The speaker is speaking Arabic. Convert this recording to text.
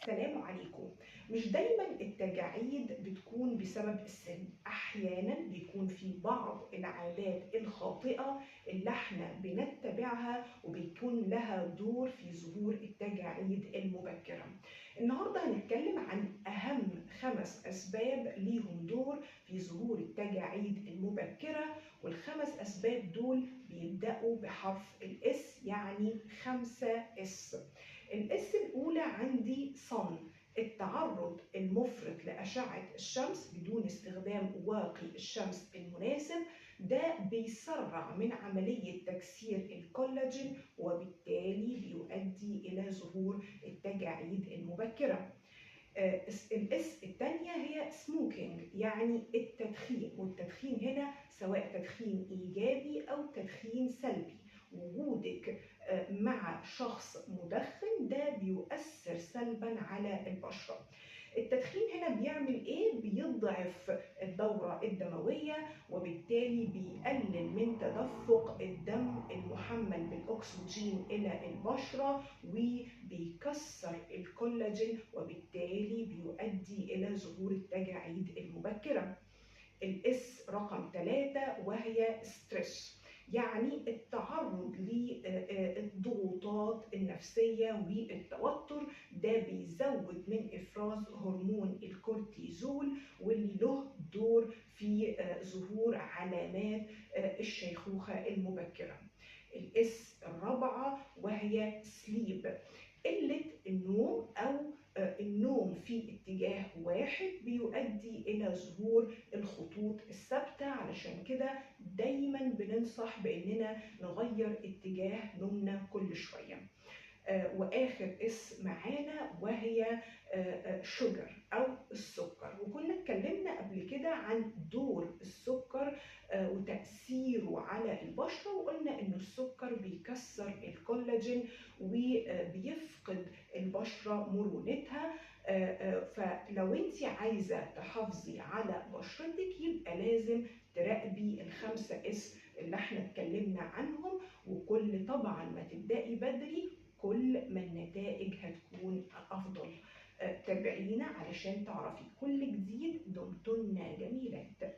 السلام عليكم. مش دايما التجاعيد بتكون بسبب السن، احيانا بيكون في بعض العادات الخاطئة اللي احنا بنتبعها وبيكون لها دور في ظهور التجاعيد المبكرة. النهارده هنتكلم عن اهم 5 اسباب ليهم دور في ظهور التجاعيد المبكرة، والخمس اسباب دول بيبدأوا بحرف الاس، يعني 5 اس. الاس الاولى عندي صن، التعرض المفرط لأشعة الشمس بدون استخدام واقي الشمس المناسب. ده بيسرع من عملية تكسير الكولاجين وبالتالي بيؤدي إلى ظهور التجاعيد المبكرة. الاس الثانية هي سموكينج، يعني التدخين، والتدخين هنا سواء تدخين إيجابي أو تدخين سلبي. وجودك مع شخص مدخن ده بيؤثر سلبا على البشرة. التدخين هنا بيعمل ايه؟ بيضعف الدورة الدموية وبالتالي بيقلل من تدفق الدم المحمل بالاكسجين الى البشرة وبيكسر الكولاجين وبالتالي بيؤدي الى ظهور التجاعيد المبكرة. الاس رقم 3 وهي ستريس، يعني التعرض للضغوطات النفسية والتوتر. ده بيزود من إفراز هرمون الكورتيزول واللي له دور في ظهور علامات الشيخوخة المبكرة. الاس الرابعة وهي سليب، قلة النوم أو النوم في اتجاه واحد بيؤدي إلى ظهور الخطوط الثابتة، علشان كده دايما بننصح بأننا نغير اتجاه نومنا كل شوية. واخر اس معانا وهي شوجر او السكر، وكنا اتكلمنا قبل كده عن دور السكر وتأثيره على البشرة، وقلنا انه السكر بيكسر الكولاجين وبيفقد البشرة مرونتها. فلو انت عايزة تحافظي على بشرتك يبقى لازم تراقبي ال5 اس اللي احنا اتكلمنا عنهم، وكل طبعا ما تبدأي بدري كل ما النتائج هتكون أفضل. تابعينا علشان تعرفي كل جديد. دمتن جميلات.